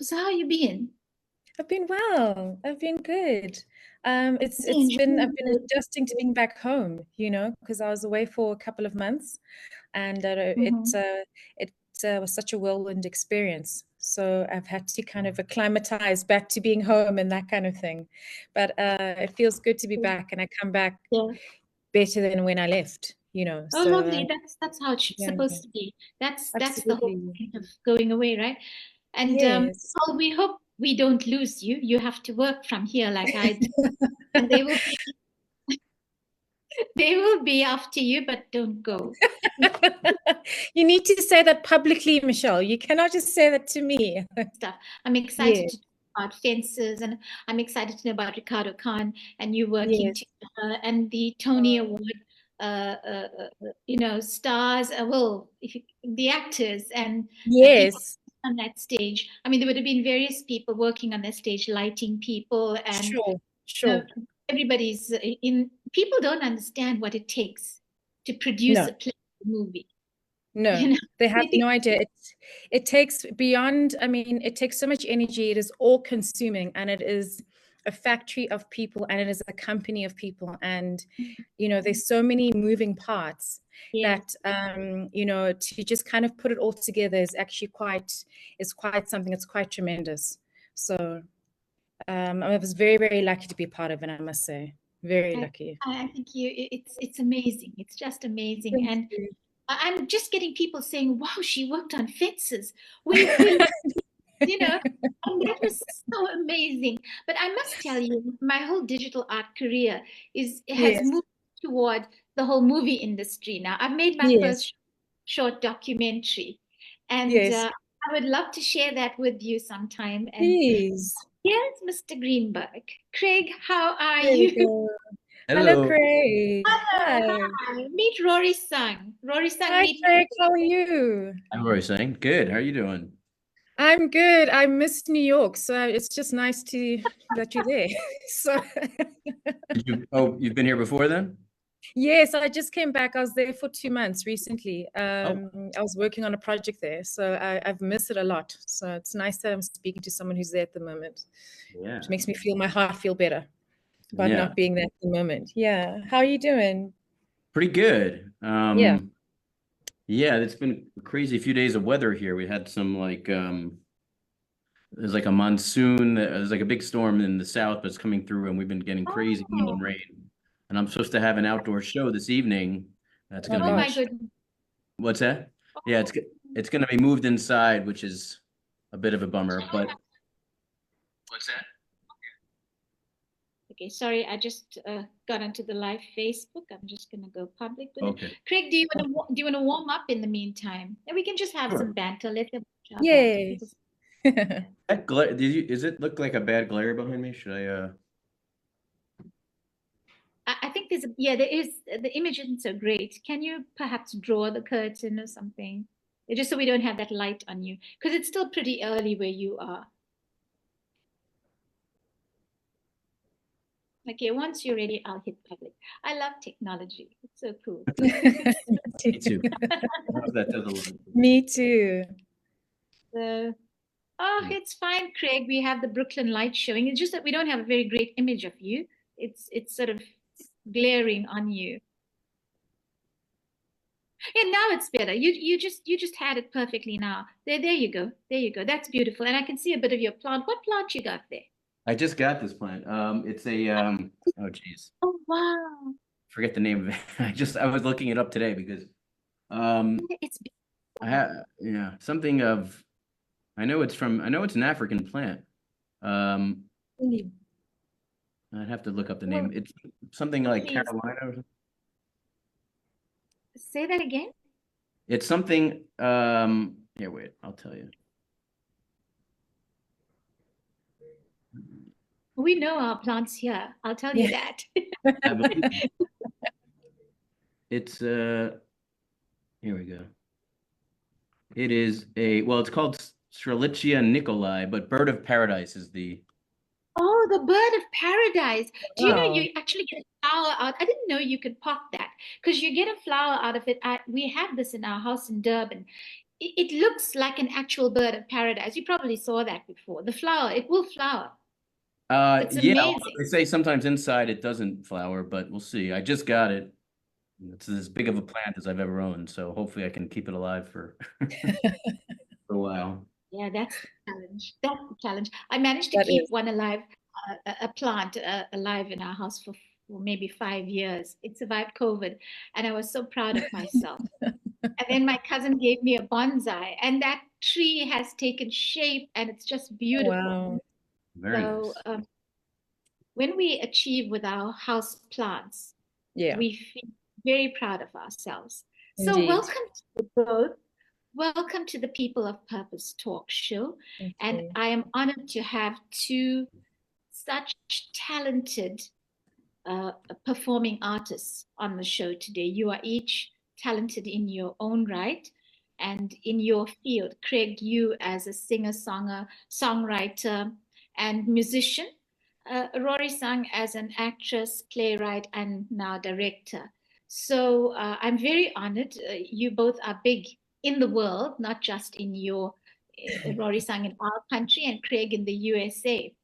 So how you been? I've been well. I've been good. I've Enjoying been the adjusting to being back home, because I was away for a couple of months, and Mhm. it was such a whirlwind experience. So I've had to kind of acclimatize back to being home and that kind of thing. But it feels good to be back, and I come back Yeah. better than when I left. Oh, So lovely. That's how it's yeah, supposed to be. That's the whole absolutely. point of going away, right? And Yes. well, we hope we don't lose you. You have to work from here like I do, and they will be after you, but don't go. You need to say that publicly, Michelle. You cannot just say that to me. Stuff. I'm excited Yeah, to talk about fences, and I'm excited to know about Ricardo Khan and you working yes, together and the Tony Award. Stars. Well, the actors and people yes, on that stage. I mean, there would have been various people working on that stage, lighting people, and sure, you know, sure. everybody's in. People don't understand what it takes to produce No, a play, a movie. no, You know, they have they think no idea. It takes beyond, I mean, it takes so much energy. It is all consuming, and it is a factory of people, and it is a company of people. And, there's so many moving parts yes. that, to just kind of put it all together is quite something. It's quite tremendous. So, I was very, very lucky to be part of it, I must say. Very I, lucky. I think it's amazing. It's just amazing. Thank And you. I'm just getting people saying, wow, she worked on fences. We and that was so amazing. But I must tell you, my whole digital art career has Yes, moved toward the whole movie industry now. I've made my yes, first short documentary, and yes. I would love to share that with you sometime. And Please. here's Mr. Greenberg. Craig, how are There we you? go. Hello, Hello. Craig. Hello, Hi. hi. Meet Rorisang. Rorisang, Hi, meet Craig. How are you? I'm Rorisang. Good. How are you doing? I'm good. I missed New York, so it's just nice that you're there. So, You've been here before then? yes, I just came back. I was there for 2 months recently. Oh, I was working on a project there, so I've missed it a lot. So it's nice that I'm speaking to someone who's there at the moment, yeah. which makes me feel my heart feel better about Yeah. not being there at the moment. Yeah. How are you doing? Pretty good. Yeah. Yeah, it's been a crazy few days of weather here. We had some there's like a monsoon, there's like a big storm in the south, but it's coming through and we've been getting crazy wind Oh, and rain. And I'm supposed to have an outdoor show this evening. That's Oh gonna oh be my gosh. goodness. what's that? Yeah, Oh, it's gonna be moved inside, which is a bit of a bummer, but what's that? okay, sorry, I just got onto the live Facebook. I'm just gonna go public with it. Okay. Craig, do you want to warm up in the meantime? And we can just have some Sure. banter. Let them our banter. Yay. That glare, does it look like a bad glare behind me? Should I I think yeah, there is. The image isn't so great. Can you perhaps draw the curtain or something? Just so we don't have that light on you, because it's still pretty early where you are. Okay, once you're ready, I'll hit public. I love technology. It's so cool. Me too. How's that does a little Me too. So, oh, bit. it's fine, Craig. We have the Brooklyn light showing. It's just that we don't have a very great image of you. It's sort of glaring on you. Yeah, now it's better. You just had it perfectly now. There you go. There you go. That's beautiful. And I can see a bit of your plant. What plant you got there? I just got this plant. It's a oh geez, Oh wow. forget the name of it. I was looking it up today because um It's I beautiful. have yeah, something of I know it's an African plant. Um I'd have to look up the name. Well, It's something like please Carolina or something. say that again. It's something here wait, I'll tell you. We know our plants here. I'll tell you Yeah. that. I believe it's here we go. It is it's called Strelitzia nicolai, but bird of paradise is the Oh, the bird of paradise. Do you know Wow. you actually get a flower out? I didn't know you could pot that because you get a flower out of it. We have this in our house in Durban. it looks like an actual bird of paradise. You probably saw that before. The flower, it will flower. It's Yeah, well, amazing. they say sometimes inside it doesn't flower, but we'll see. I just got it. It's as big of a plant as I've ever owned, so hopefully I can keep it alive for a while. Yeah, that's the challenge. That's the challenge. I managed to That keep is. one alive, a plant alive in our house for maybe 5 years. It survived COVID, and I was so proud of myself. And then my cousin gave me a bonsai, and that tree has taken shape, and it's just beautiful. Wow. Very So nice. when we achieve with our house plants, Yeah, we feel very proud of ourselves. So indeed. welcome to you both. Welcome to the People of Purpose talk show. Thank And you. I am honored to have two such talented performing artists on the show today. You are each talented in your own right and in your field. Craig, you as a singer, songwriter, and musician. Rorisang as an actress, playwright, and now director. So I'm very honored. You both are big in the world, not just in your Rorisang in our country and Craig in the USA.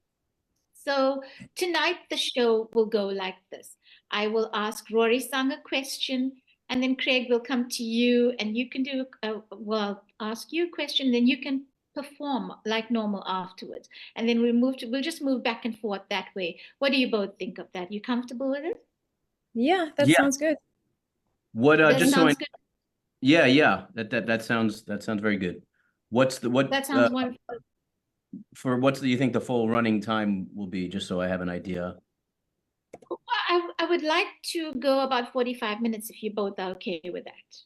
So tonight the show will go like this. I will ask Rorisang a question, and then Craig will come to you, and you can do ask you a question, then you can perform like normal afterwards, and then we'll just move back and forth that way. What do you both think of that? You comfortable with it? Yeah, that Yeah. sounds good. What That just so I sounds good. yeah, that sounds very good. What That sounds wonderful. do you think the full running time will be, just so I have an idea? I would like to go about 45 minutes if you both are okay with that.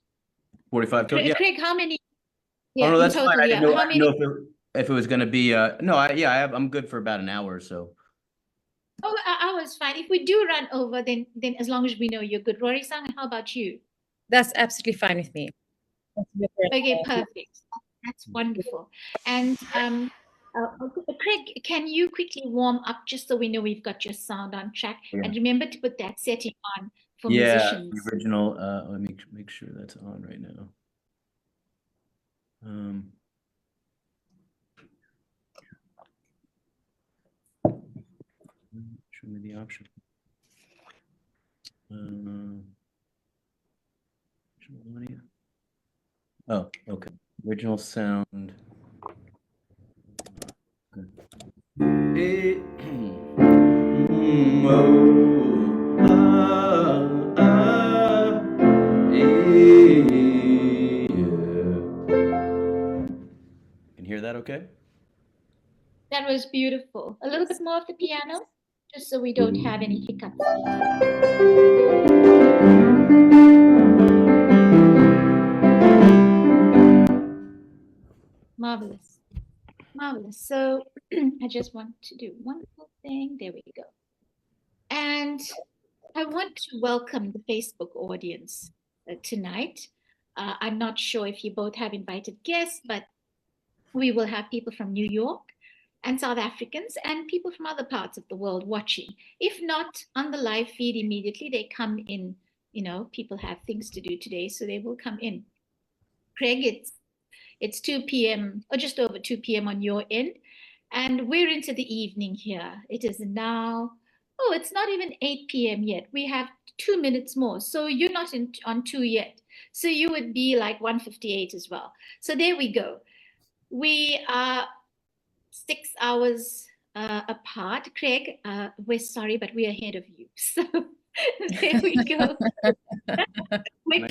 45 total? Yeah. Craig, how many? Oh, Yeah, no, in that's fine. total, I yeah. didn't know, How many? if it was going to be no, I'm good for about an hour or so. Oh, I was fine. If we do run over, then as long as we know you're good. Rorisang, how about you? That's absolutely fine with me. Okay, perfect. That's wonderful. And Craig, can you quickly warm up just so we know we've got your sound on track? Yeah. And remember to put that setting on for Yeah, musicians. the original. Let me make sure that's on right now. Show me the option. Oh, okay. Original sound. Can hear that okay? That was beautiful. A little bit more of the piano, just so we don't have any hiccups. Marvelous. Marvelous. So I just want to do one more thing. There we go. And I want to welcome the Facebook audience tonight. I'm not sure if you both have invited guests, but we will have people from New York and South Africans and people from other parts of the world watching. If not on the live feed immediately, they come in. You know, people have things to do today, so they will come in. Craig, it's 2 p.m. or just over 2 p.m. on your end, and we're into the evening here. It is now, oh, it's not even 8 p.m. yet. We have 2 minutes more. So you're not on 2 yet. So you would be like 1:58 as well. So there we go. We are 6 hours apart. Craig, we're sorry, but we're ahead of you. So there we go. We're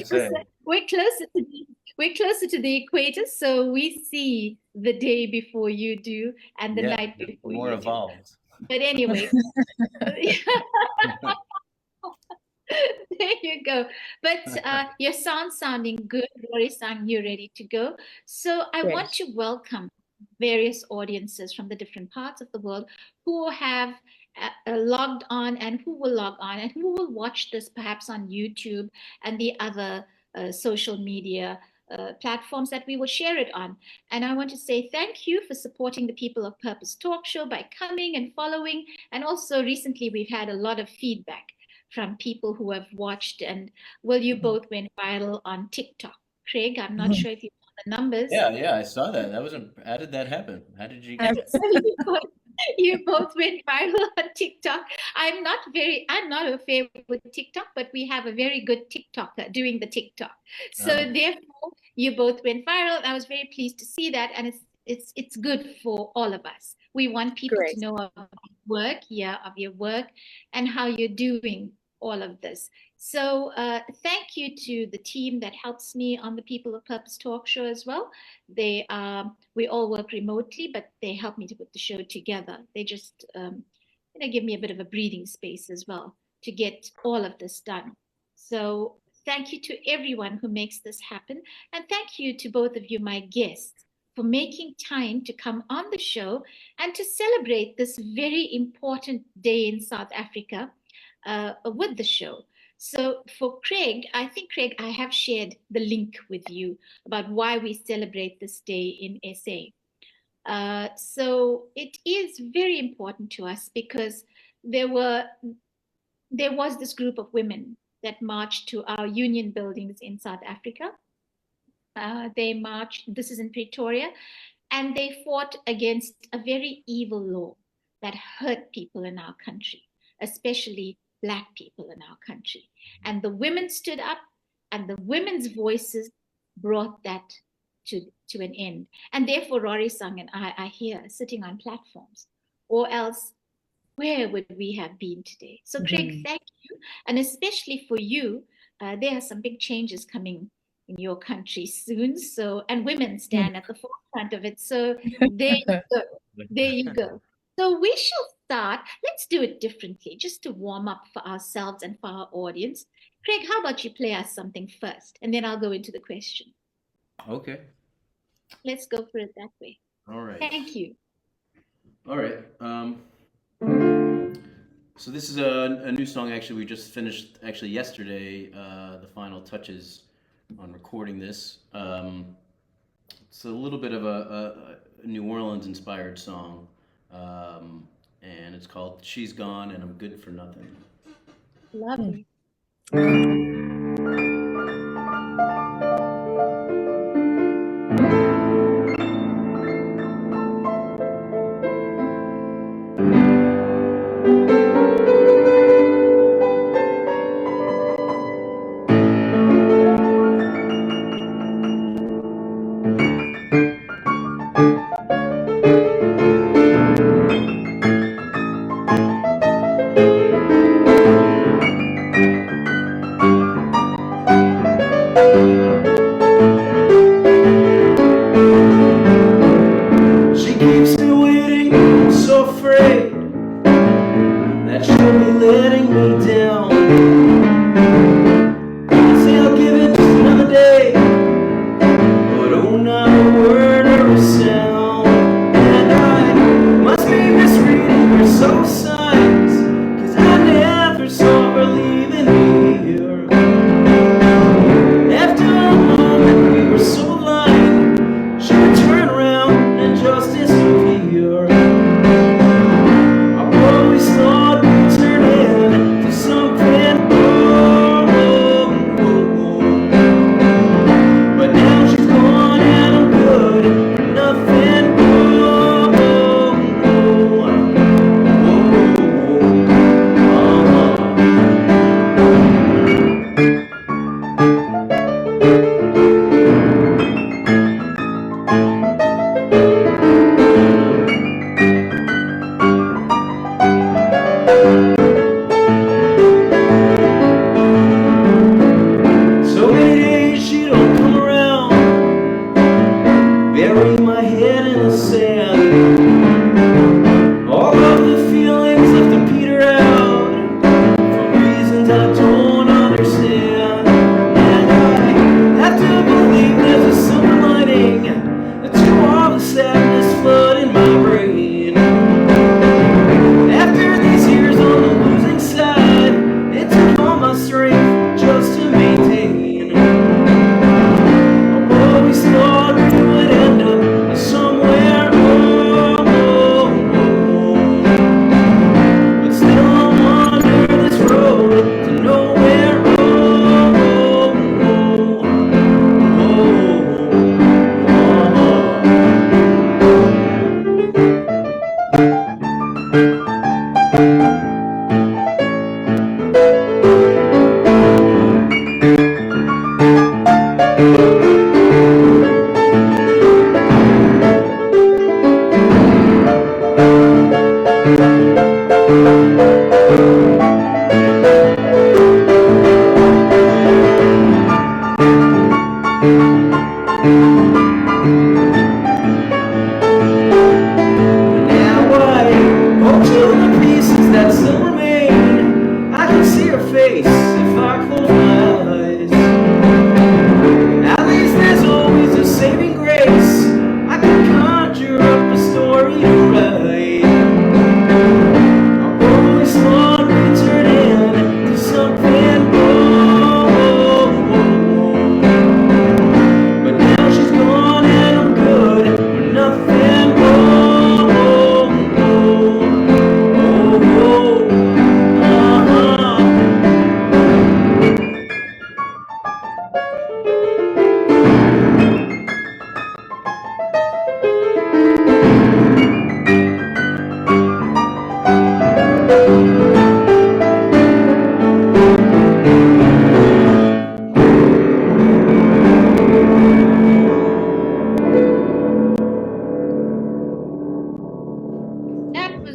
closer to the equator, so we see the day before you do and the night before more you evolved. do. But anyway, there you go. But your sound's sounding good. Rorisang, you're ready to go. So I Great. want to welcome various audiences from the different parts of the world who have logged on and who will log on and who will watch this perhaps on YouTube and the other social media platforms that we will share it on. And I want to say thank you for supporting the People of Purpose talk show by coming and following. And also recently we've had a lot of feedback from people who have watched, and well, you both went viral on TikTok. Craig, I'm not sure if you saw the numbers. Yeah, I saw that. How did that happen? How did you get You both went viral on TikTok. I'm not a fair with TikTok, but we have a very good TikToker doing the TikTok. So therefore, you both went viral. I was very pleased to see that, and it's good for all of us. We want people Great. to know of your work, and how you're doing all of this. So thank you to the team that helps me on the People of Purpose talk show as well. We all work remotely, but they help me to put the show together. They just give me a bit of a breathing space as well to get all of this done. So thank you to everyone who makes this happen. And thank you to both of you, my guests, for making time to come on the show and to celebrate this very important day in South Africa with the show. So for Craig, I have shared the link with you about why we celebrate this day in SA. So it is very important to us because there was this group of women that marched to our union buildings in South Africa. They marched, this is in Pretoria, and they fought against a very evil law that hurt people in our country, especially Black people in our country. And the women stood up, and the women's voices brought that to an end. And therefore, Rorisang and I are here sitting on platforms, or else where would we have been today? So Craig, thank you. And especially for you, there are some big changes coming in your country soon. So, and women stand at the forefront of it. So there you go. There you go. So we shall start. Let's do it differently, just to warm up for ourselves and for our audience. Craig, how about you play us something first, and then I'll go into the question. Okay. Let's go for it that way. All right. Thank you. All right. So this is a new song. Actually, we just finished yesterday the final touches on recording this. It's a little bit of a New Orleans inspired song. And it's called She's Gone and I'm Good for Nothing. Lovely.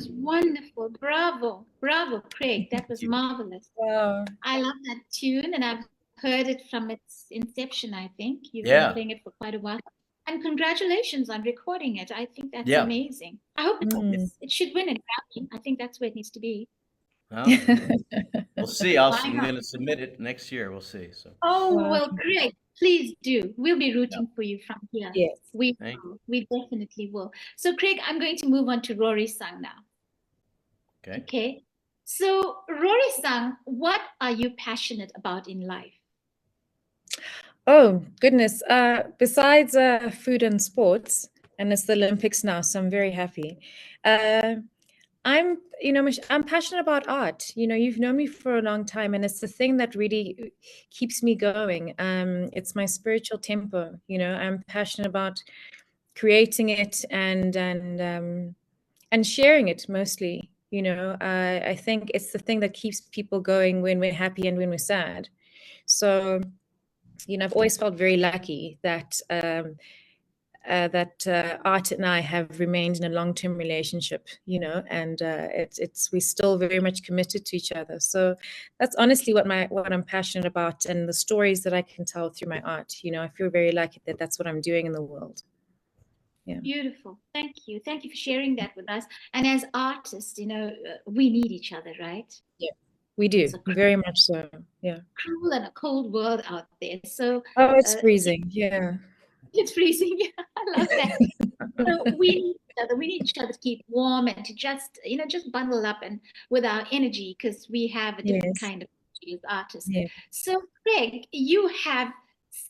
was wonderful. Bravo. Bravo, Craig. That was marvelous. Wow. I love that tune, and I've heard it from its inception, I think. You've Yeah. been playing it for quite a while. And congratulations on recording it. I think that's Yeah. amazing. I hope it should win a Grammy. I think that's where it needs to be. Well, we'll see. I'm going to submit it next year. We'll see. So. Oh, well, great. Please do. We'll be rooting for you from here. Yes. We will. We definitely will. So, Craig, I'm going to move on to Rorisang now. Okay. So, Rorisang, what are you passionate about in life? Oh, goodness. Besides food and sports, and it's the Olympics now, so I'm very happy. I'm passionate about art. You've known me for a long time, and it's the thing that really keeps me going. It's my spiritual tempo. I'm passionate about creating it and sharing it mostly. I think it's the thing that keeps people going when we're happy and when we're sad. So, I've always felt very lucky that Art and I have remained in a long-term relationship, and we're still very much committed to each other. So that's honestly what I'm passionate about, and the stories that I can tell through my art. I feel very lucky that that's what I'm doing in the world. Yeah. Beautiful. Thank you. Thank you for sharing that with us. And as artists, we need each other, right? Yeah, we do. Very much so. Yeah. Cruel and a cold world out there. So. Oh, it's freezing. Yeah. It's freezing. I love that. So we need each other. We need each other to keep warm and to just bundle up and with our energy, because we have a different kind of energy as artists. Yeah. So, Craig, you have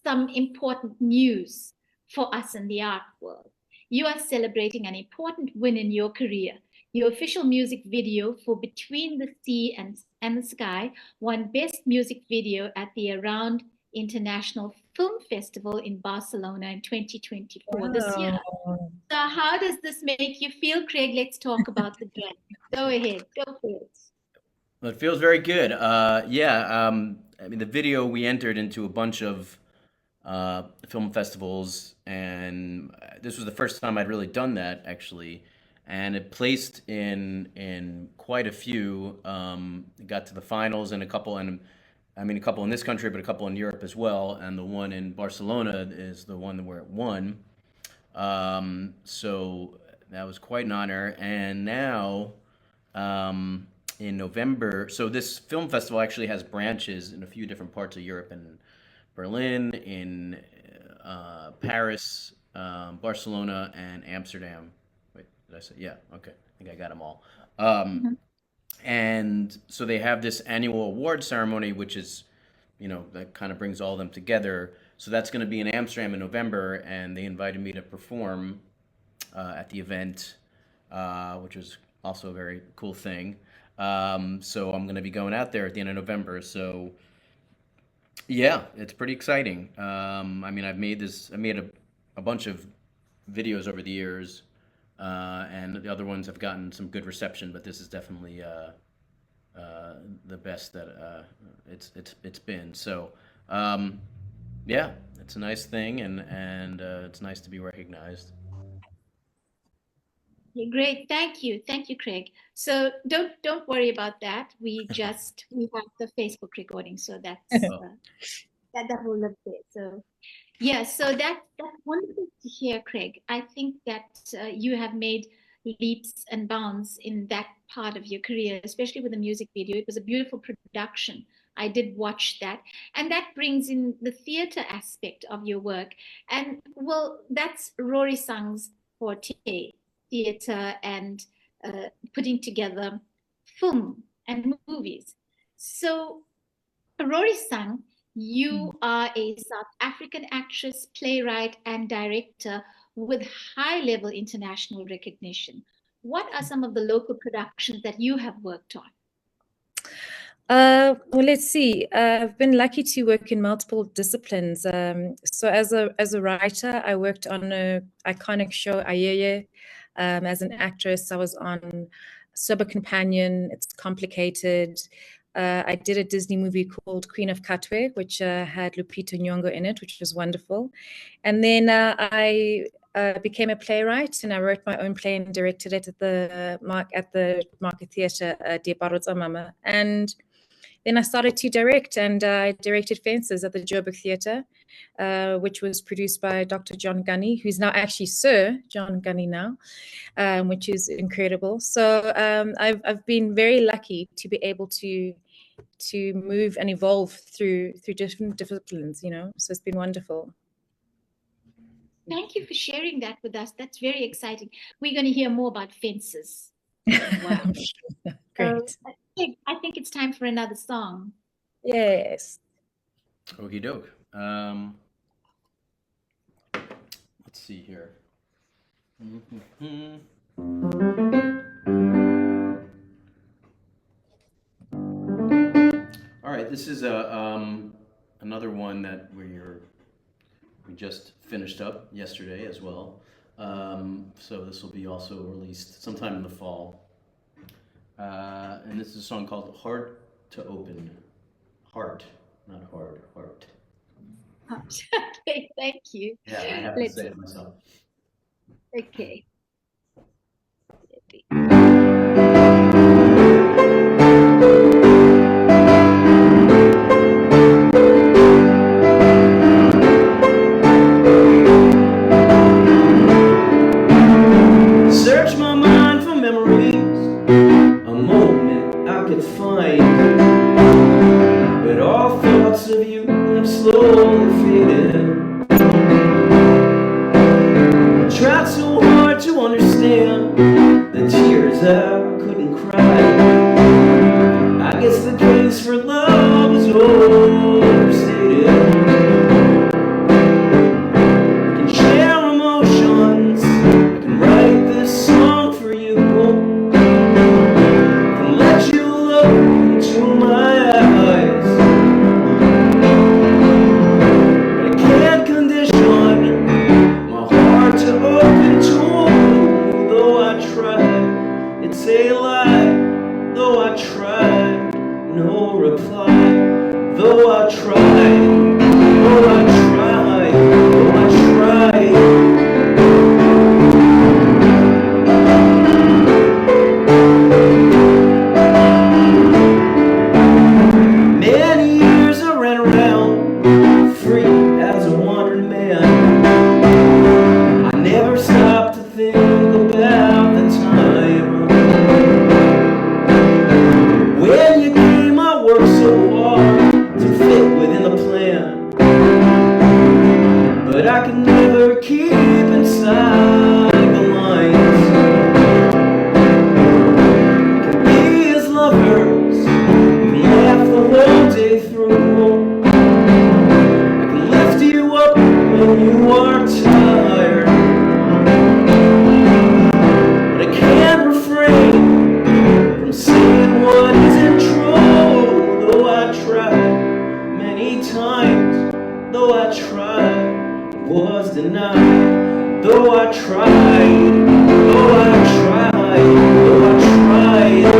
some important news for us in the art world. You are celebrating an important win in your career. Your official music video for Between the Sea and the Sky won Best Music Video at the Around International Film Festival in Barcelona in 2024 this year. So how does this make you feel, Craig? Let's talk about the game. Go ahead. Go for it. Well, it feels very good. I mean, the video, we entered into a bunch of film festivals, and this was the first time I'd really done that, actually. And it placed in quite a few. Got to the finals in a couple, and a couple in this country, but a couple in Europe as well. And the one in Barcelona is the one where it won. So that was quite an honor. And now, in November, so this film festival actually has branches in a few different parts of Europe, in Berlin, in Paris, Barcelona, and Amsterdam. Wait, did I say? Yeah, okay. I think I got them all. And so they have this annual award ceremony, which is, that kind of brings all of them together. So that's going to be in Amsterdam in November, and they invited me to perform at the event, which was also a very cool thing. So I'm going to be going out there at the end of November. So yeah, it's pretty exciting. I've made a bunch of videos over the years, and the other ones have gotten some good reception, but this is definitely the best that it's been. So yeah, it's a nice thing, and it's nice to be recognized. Great, thank you, Craig. So don't worry about that. We have the Facebook recording, so that's that will live there. So yeah, so that's wonderful to hear, Craig. I think that you have made leaps and bounds in that part of your career, especially with the music video. It was a beautiful production. I did watch that, and that brings in the theater aspect of your work. And well, that's Rorisang's forte. Theater and putting together film and movies. So, Rorisang, you are a South African actress, playwright, and director with high-level international recognition. What are some of the local productions that you have worked on? Well, let's see. I've been lucky to work in multiple disciplines. So as a writer, I worked on an iconic show, Ayeye. As an actress, I was on Sober Companion, It's Complicated. I did a Disney movie called Queen of Katwe, which had Lupita Nyong'o in it, which was wonderful. And then I became a playwright, and I wrote my own play and directed it at the Market Theatre, Die Barotsa Mama. And then I started to direct, and I directed Fences at the Joburg Theatre, which was produced by Dr. John Gunny, who's now actually Sir John Gunny now, which is incredible. So I've been very lucky to be able to move and evolve through different disciplines, you know. So it's been wonderful. Thank you for sharing that with us. That's very exciting. We're going to hear more about Fences. Wow. Great. I think it's time for another song. Yes. Okie doke. Let's see here. All right, this is another one that we just finished up yesterday as well. So this will be also released sometime in the fall. And this is a song called Heart to Open. Heart, not hard, heart. Okay, thank you. Yeah, I have to say it myself. Okay. Search my mind for memories, a moment I could find, but all thoughts of you have slowly faded. Tried so hard to understand the tears I couldn't cry. I guess the case for love is overstated. We can share emotions, I can write this song for you, I can let you look into my eyes, but I can't condition my heart to open to you. Though I tried, it's a lie. Though I tried, no reply. Though I tried, though I tried, though I tried. Many years I ran around, free as a wandering man. I never stopped to think about the time when you came. I worked so hard to fit within the plan, but I could never keep inside the lines. We can be as lovers, we can laugh the whole day through. I can lift you up when you are tired, but I can't refrain from saying what isn't true. Though I tried many times, though I tried, was denied. Though I tried, though I tried, though I tried.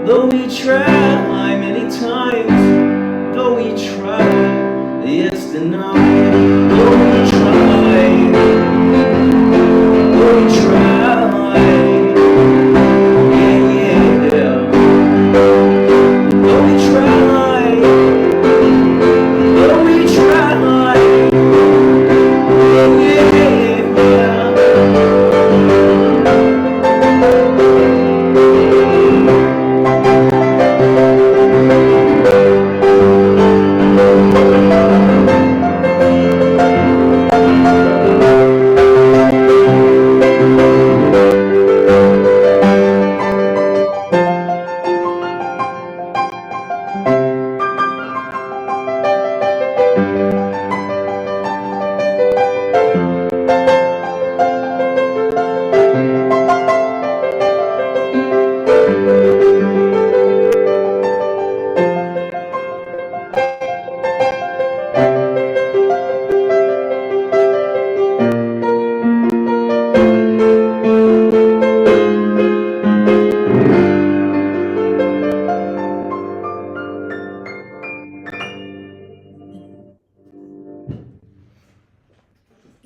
Though we try many times, though we try, Yes to no. Oh, we try. Oh, we try. Yeah, yeah. Oh, we try. Oh, we try. Yeah,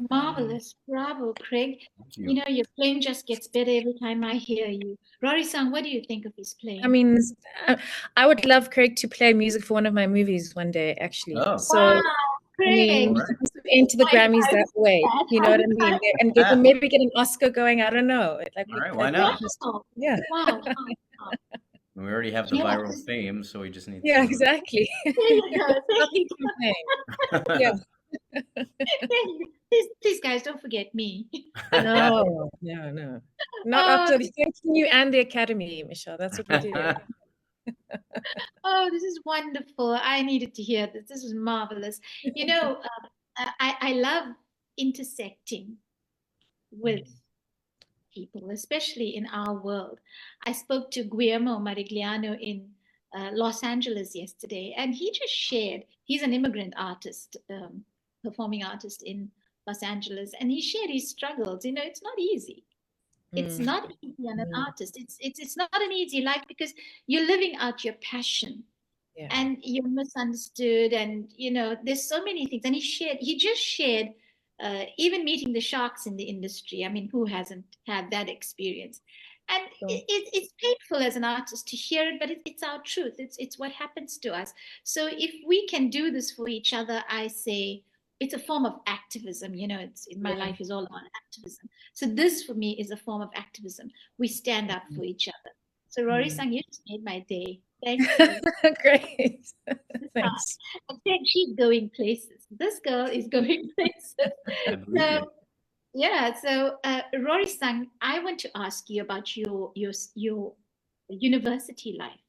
Marvelous. Bravo, Craig. Thank You you. know, your playing just gets better every time I hear you. Rorisang, what do you think of his I playing? mean, I would love Craig to play music for one of my movies one day, actually. Oh. So, Wow, I mean, Craig. All right. into the How Grammys excited that way. that? You know How what I mean? excited. And get maybe get an Oscar going. I don't know. Like, All right, we- why like not? just- Wow. yeah, Wow. Wow. Wow. We already have the Yeah, viral fame, so we just need yeah, to. exactly. there you go. There Selfie you go. campaign. Yeah. Please, guys, don't forget me. No, no, no. Not Oh, after thanking you and the Academy, Michelle. That's what we do. oh, this is wonderful. I needed to hear this. This is marvelous. You know, I love intersecting with people, especially in our world. I spoke to Guillermo Marigliano in Los Angeles yesterday, and he just shared, he's an immigrant artist, performing artist in Los Angeles, and he shared his struggles. You know, it's not easy. It's not easy on an artist. It's not an easy life because you're living out your passion Yeah. and you're misunderstood, and you know there's so many things. And he just shared even meeting the sharks in the industry. I mean, who hasn't had that experience? And Sure. it's painful as an artist to hear it, but it's our truth. It's what happens to us. So if we can do this for each other, I say it's a form of activism. You know, it's in my Yeah. life is all about activism. So this for me is a form of activism. We stand up for each other. So Rorisang, you just made my day. Thank you. Great. Thanks. I said she's going places. This girl is going places. I believe So you. yeah, so Rorisang, I want to ask you about your university life.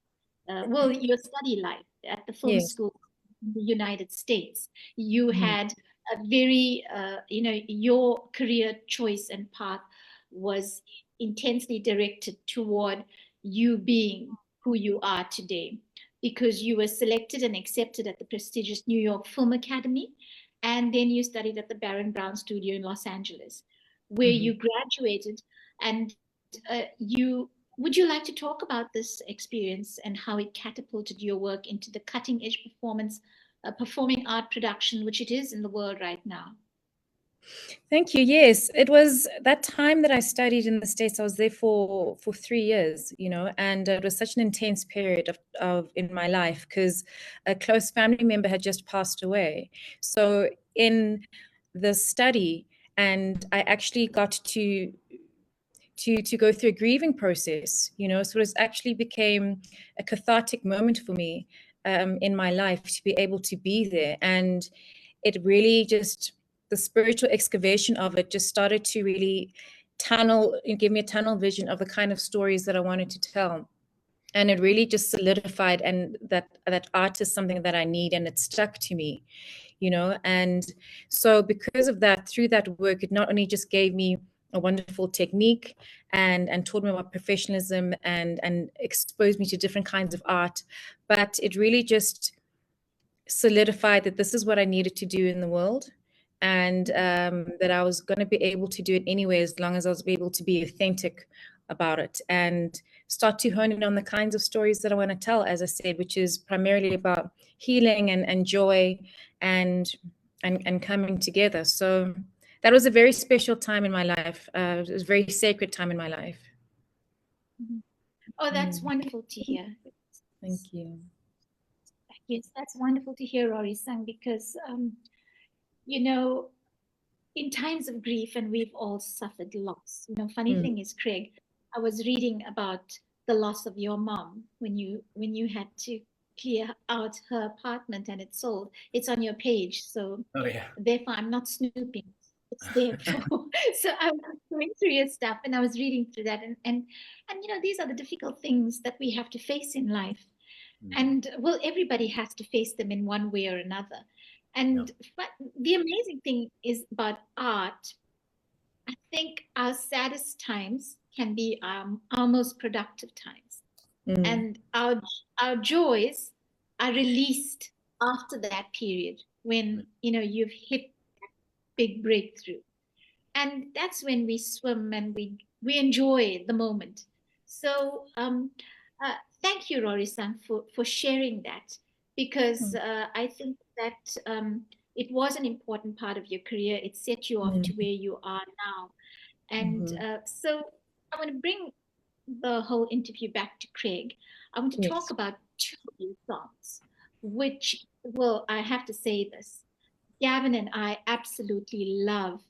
Well, your study life at the film Yes. school in the United States. You Mhm. had a very, you know, your career choice and path was intensely directed toward you being who you are today because you were selected and accepted at the prestigious New York Film Academy. And then you studied at the Baron Brown Studio in Los Angeles, where Mhm. you graduated. And you would you like to talk about this experience and how it catapulted your work into the cutting edge performing art production, which it is in the world right now? Thank you. Yes, it was that time that I studied in the States. I was there for 3 years, you know, and it was such an intense period of in my life because a close family member had just passed away. So in the study, and I actually got to go through a grieving process, you know, so it actually became a cathartic moment for me in my life to be able to be there. And it really just, the spiritual excavation of it just started to really give me a tunnel vision of the kind of stories that I wanted to tell. And it really just solidified, and that art is something that I need, and it stuck to me, you know. And so because of that, through that work, it not only just gave me a wonderful technique and taught me about professionalism and exposed me to different kinds of art, but it really just solidified that this is what I needed to do in the world, and that I was going to be able to do it anyway as long as I was able to be authentic about it. And start to hone in on the kinds of stories that I want to tell, as I said, which is primarily about healing and joy and coming together. So that was a very special time in my life. It was a very sacred time in my life. Oh, that's wonderful to hear. Thank you. Yes, that's wonderful to hear, Rorisang, because, you know, in times of grief, and we've all suffered loss. You know, funny thing is, Craig, I was reading about the loss of your mom when you had to clear out her apartment and it's sold. It's on your page, so therefore I'm not snooping. It's there for. So I was going through your stuff and I was reading through that, and you know, these are the difficult things that we have to face in life. And well, everybody has to face them in one way or another. And the amazing thing is about art, I think our saddest times can be our most productive times. And our joys are released after that period when, you know, you've hit that big breakthrough. And that's when we swim and we enjoy the moment. So thank you, Rorisang, for sharing that, because I think that it was an important part of your career. It set you off to where you are now. And so I want to bring the whole interview back to Craig. I want to talk about two new songs, which, well, I have to say this. Gavin and I absolutely love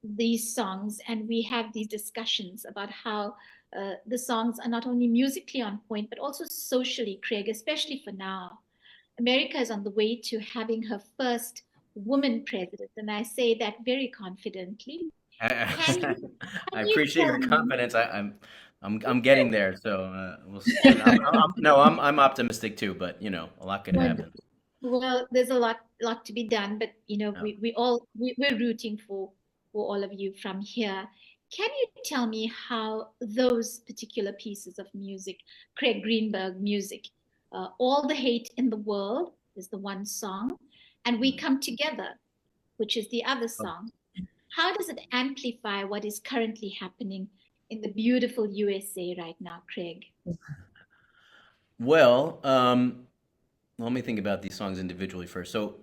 these songs, and we have these discussions about how the songs are not only musically on point, but also socially, Craig, especially for now. America is on the way to having her first woman president, and I say that very confidently. I You appreciate tell your me? confidence. I'm getting there. So I'm optimistic too, but you know, a lot could happen. Wonderful. Well, there's a lot to be done, but you know, Yeah. we're rooting for all of you from here. Can you tell me how those particular pieces of music, Craig Greenberg music, All the Hate in the World is the one song, and We Come Together, which is the other song. How does it amplify what is currently happening in the beautiful USA right now, Craig? Well, let me think about these songs individually first. So,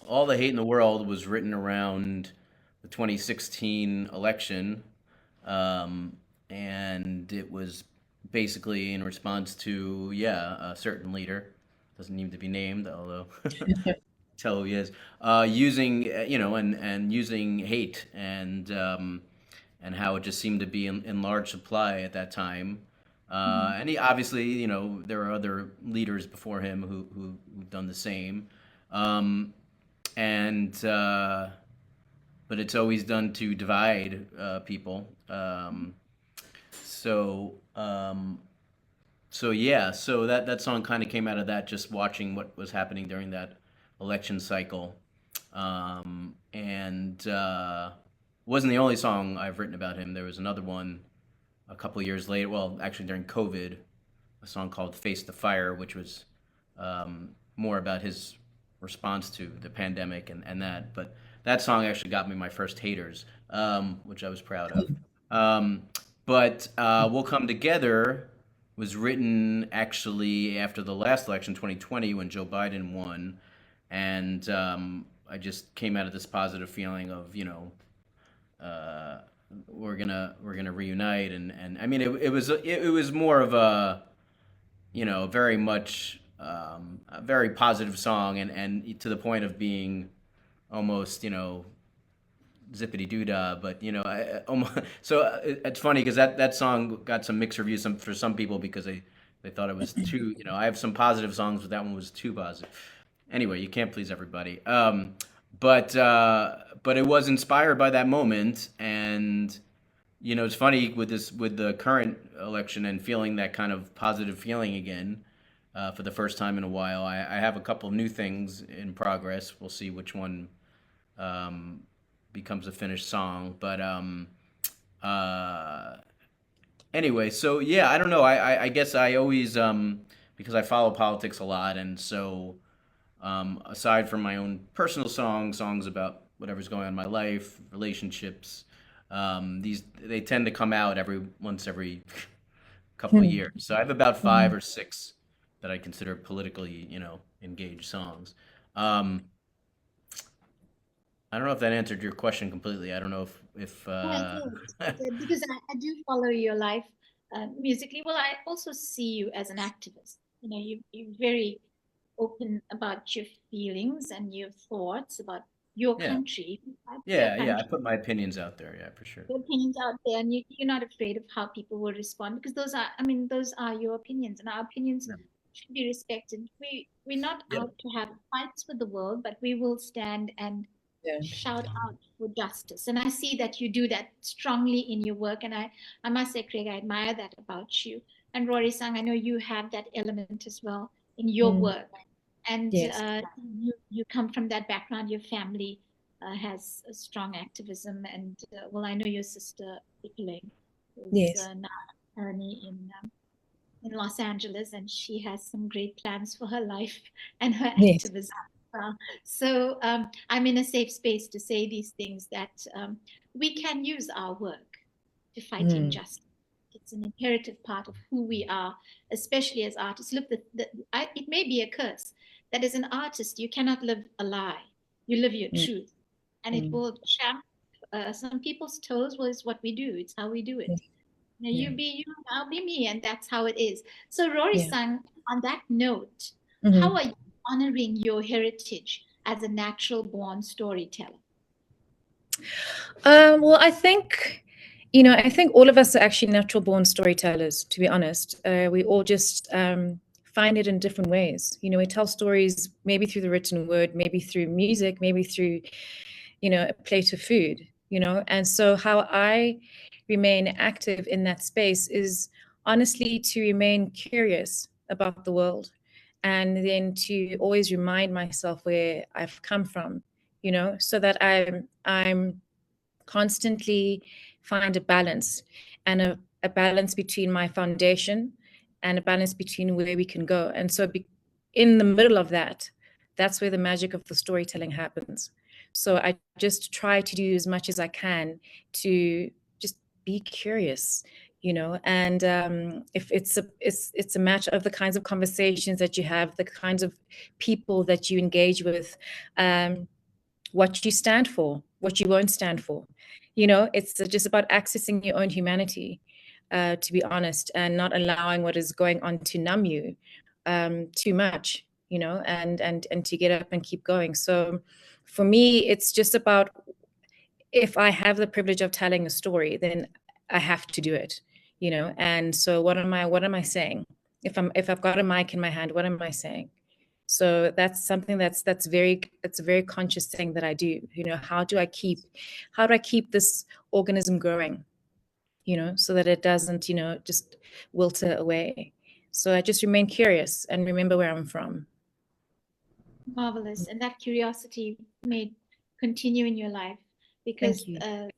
All the Hate in the World was written around the 2016 election, and it was basically in response to, yeah, a certain leader, doesn't need to be named, although tell who he is, using, you know, and using hate and how it just seemed to be in large supply at that time. And he obviously, you know, there are other leaders before him who've done the same. Um, and but it's always done to divide people. So so yeah, so that song kind of came out of that, just watching what was happening during that election cycle. And wasn't the only song I've written about him. There was another one a couple years later. Well, actually during COVID, a song called "Face the Fire," which was more about his response to the pandemic and that. But that song actually got me my first haters, which I was proud of. Um, but "We'll Come Together" was written actually after the last election, 2020, when Joe Biden won, and I just came out of this positive feeling of, you know, uh, we're gonna reunite, and I mean it was more of a, you know, very much a very positive song, and to the point of being almost, you know, zippity doo dah, but you know, almost, so it's funny because that song got some mixed reviews for some people because they thought it was too, you know, I have some positive songs, but that one was too positive. Anyway, you can't please everybody. But it was inspired by that moment, and you know, it's funny with this, with the current election and feeling that kind of positive feeling again for the first time in a while. I have a couple of new things in progress. We'll see which one um, becomes a finished song. But uh, anyway, so yeah, I don't know. I guess I always because I follow politics a lot, and so aside from my own personal songs about whatever's going on in my life, relationships, these they tend to come out every couple of years. So I have about 5 or 6 that I consider politically, engaged songs. Um, I don't know if that answered your question completely. I don't know if Oh, I did. Because I do follow your life musically. Well, I also see you as an activist. You're very open about your feelings and your thoughts about your yeah, country, your yeah. I country, put my opinions out there. Yeah, for sure. your opinions out there, and you're not afraid of how people will respond because those are your opinions, and our opinions Yeah. should be respected. We're not Yep. out to have fights with the world, but we will stand and Yeah. shout out for justice. And I see that you do that strongly in your work. And I must say, Craig, I admire that about you. And Rorisang, I know you have that element as well in your work. And Yes. you come from that background. Your family has a strong activism. And well, I know your sister, Elaine, is Yes. now an attorney in Los Angeles, and she has some great plans for her life and her Yes. activism. So I'm in a safe space to say these things that we can use our work to fight injustice. It's an imperative part of who we are, especially as artists. Look, it may be a curse that as an artist, you cannot live a lie. You live your truth. And it will champ some people's toes. Well, it's what we do. It's how we do it. You be you, I'll be me, and that's how it is. So, Rory-san, on that note, how are you honoring your heritage as a natural-born storyteller? Well, I think all of us are actually natural-born storytellers, to be honest. We all just find it in different ways. We tell stories maybe through the written word, maybe through music, maybe through, a plate of food, And so how I remain active in that space is honestly to remain curious about the world and then to always remind myself where I've come from, so that I'm constantly find a balance and a balance between my foundation and a balance between where we can go. And so in the middle of that, that's where the magic of the storytelling happens. So I just try to do as much as I can to just be curious, and if it's a match of the kinds of conversations that you have, the kinds of people that you engage with, what you stand for, what you won't stand for. It's just about accessing your own humanity, to be honest, and not allowing what is going on to numb you too much, and to get up and keep going. So for me, it's just about, if I have the privilege of telling a story, then I have to do it, And so what am I saying? If I've got a mic in my hand, what am I saying? So that's something it's a very conscious thing that I do. How do I keep this organism growing, so that it doesn't, just wilter away. So I just remain curious and remember where I'm from. Marvelous. And that curiosity may continue in your life because Thank you.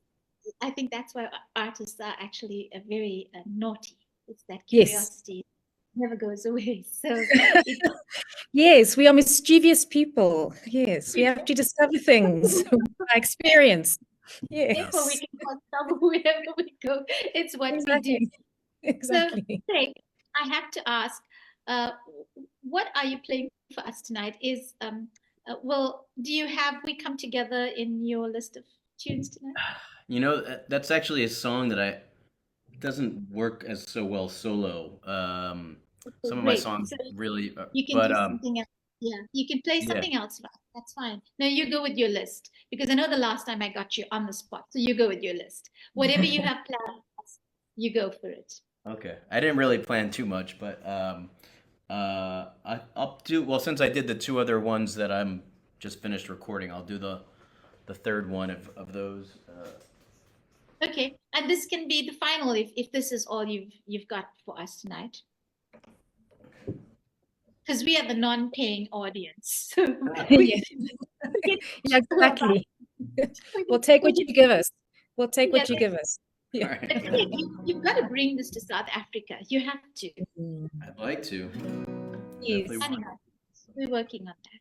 I think that's why artists are actually very naughty. It's that Yes. curiosity never goes away. So Yes, we are mischievous people. Yes, we have to discover things by experience. therefore we Yes, can cause trouble wherever we go. It's what we do. exactly. Exactly. So, Craig, I have to ask, uh, what are you playing for us tonight? Well, do you have We Come Together in your list of tunes tonight? That's actually a song that doesn't work as so well solo. Some of my Great. songs So really, you can but do something else. Yeah, you can play yeah. something else. That's fine. No, you go with your list because I know the last time I got you on the spot. So you go with your list. Whatever you have planned, you go for it. Okay. I didn't really plan too much, but I'll do well since I did the 2 other ones that I'm just finished recording. I'll do the third one of those. Okay, and this can be the final if this is all you've got for us tonight. Because we are the non-paying audience. So Yeah, exactly. We'll take what you give us. We'll take what you give us. Yeah. All But right. Craig, you've got to bring this to South Africa. You have to. I'd like to. Yes. Definitely want to. We're working on that.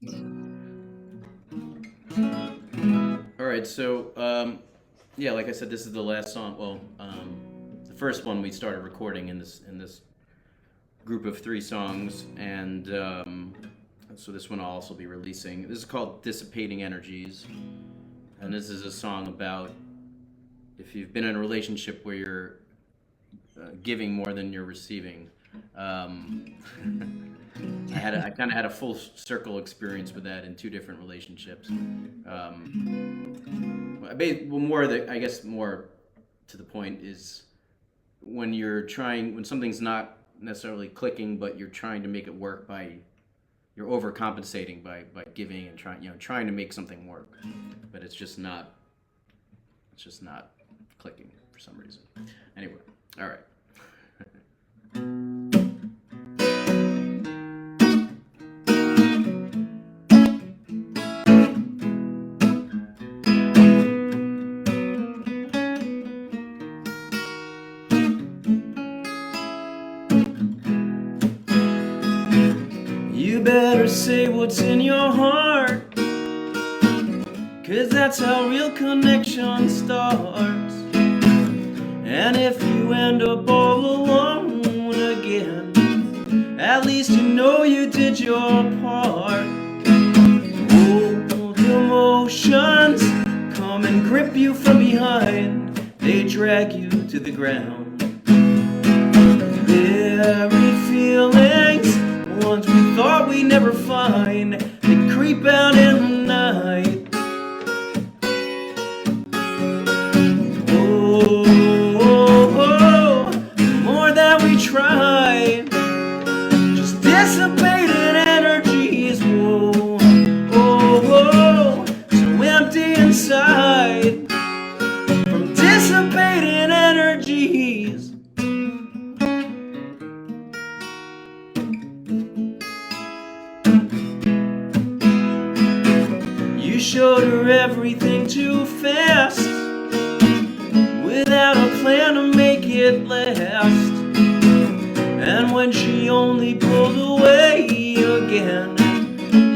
All right, so yeah, like I said, this is the last song. Well, the first one we started recording in this group of 3 songs, and so this one I'll also be releasing. This is called Dissipating Energies, and this is a song about if you've been in a relationship where you're giving more than you're receiving. I kind of had a full circle experience with that in 2 different relationships. I guess more to the point is when something's not necessarily clicking, but you're trying to make it work you're overcompensating by giving and trying to make something work, but it's just not clicking for some reason. Anyway, all right. You better say what's in your heart, 'cause that's how real connection starts. And if you end up all alone again, at least you know you did your part. Old emotions come and grip you from behind, they drag you to the ground. Buried feelings, ones we thought we'd never find, they creep out in the night. Try, just dissipating energies, whoa, whoa, whoa, so empty inside, from dissipating energies. You showed her everything too fast, without a plan to make it last. And when she only pulled away again,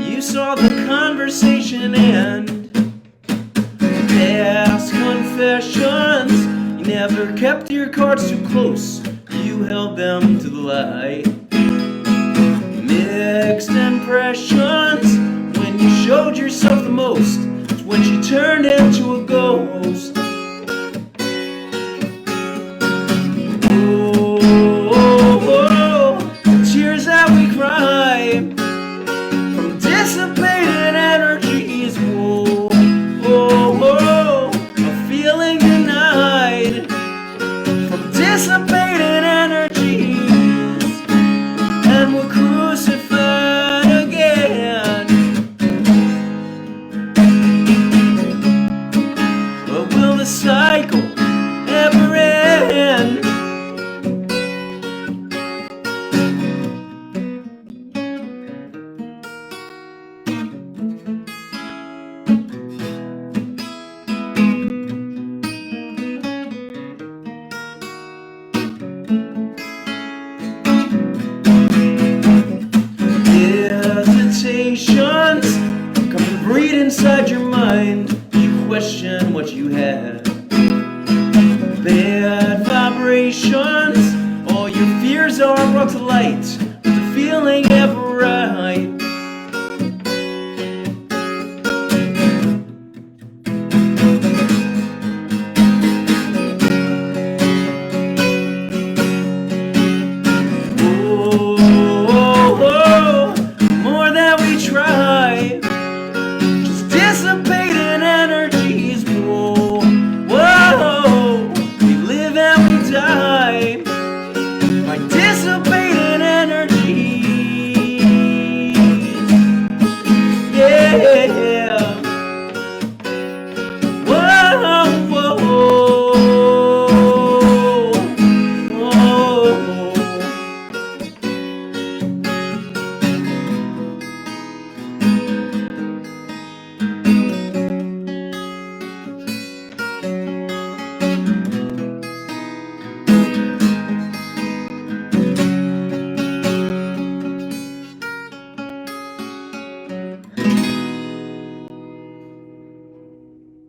you saw the conversation end. Past confessions, you never kept your cards too close, you held them to the light. Mixed impressions, when you showed yourself the most, it's when she turned into a ghost. Tears that we cry, from dissipated energies, whoa, whoa, whoa, a feeling denied, from dissipated energies, and we're crucified again. But will the cycle ever end? Hesitations come and breed inside your mind, you question what you had. Bad vibrations, all your fears are brought to light, with the feeling ever right.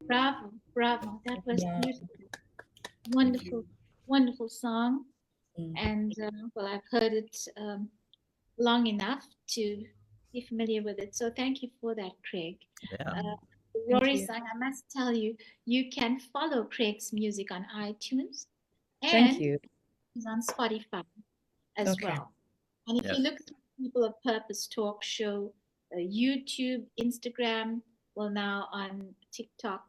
Bravo, bravo. That was Yeah. beautiful. Wonderful, wonderful song. And well, I've heard it long enough to be familiar with it. So thank you for that, Craig. Yeah. Thank you. Rorisang, I must tell you, you can follow Craig's music on iTunes Thank and you. he's on Spotify as Okay. well. And if you Yes. look at People of Purpose Talk Show, YouTube, Instagram, well, now on TikTok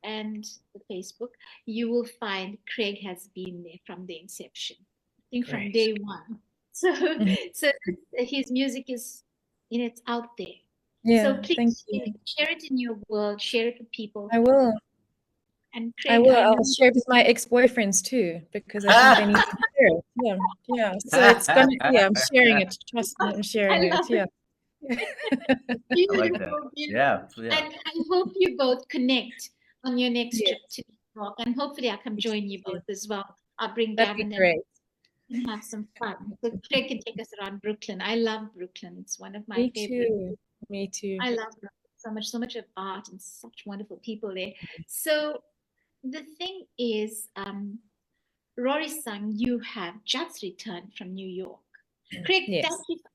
and the Facebook, you will find Craig has been there from the inception. I think from Great. day one. So, Mhm. so his music is, it's out there. So Yeah, thank please you. share it in your world, share it with people. I will. And I Craig, will. I know I'll share it with my ex-boyfriends too, because I think they need to hear it. Yeah, yeah. So it's gonna. Yeah, I'm sharing it. Trust me, I'm I sharing it. love Yeah. I like that. beautiful, beautiful. Yeah. Yeah. And I hope you both connect on your next Yes. trip to New York. And hopefully I can join you both as well. I'll bring That'd be Gavin and great. we can have some fun. So Craig can take us around Brooklyn. I love Brooklyn. It's one of my Me favorite. too. Me too. I love Brooklyn so much of art and such wonderful people there. So the thing is, Rorisang, you have just returned from New York. Craig, Yes. thank you for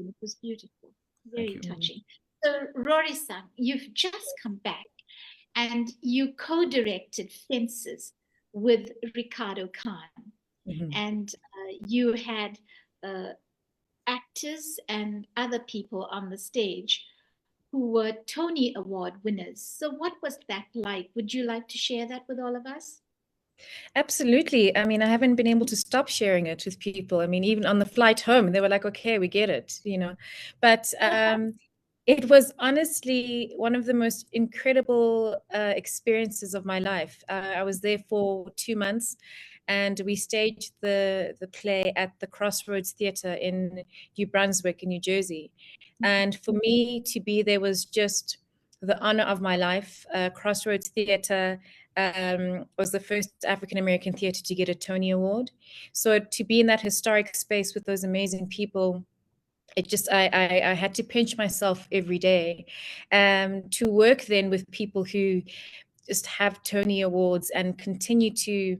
it was beautiful, Thank very you. touching. So Rorisang, you've just come back and you co-directed Fences with Ricardo Khan. Mhm. And you had actors and other people on the stage who were Tony Award winners. So, what was that like? Would you like to share that with all of us? Absolutely. I mean, I haven't been able to stop sharing it with people. I mean, even on the flight home, they were like, okay, we get it, But it was honestly one of the most incredible experiences of my life. I was there for 2 months and we staged the play at the Crossroads Theatre in New Brunswick in New Jersey. And for me to be there was just the honor of my life. Crossroads Theatre was the first African American theater to get a Tony Award. So to be in that historic space with those amazing people, it just I had to pinch myself every day. To work then with people who just have Tony Awards and continue to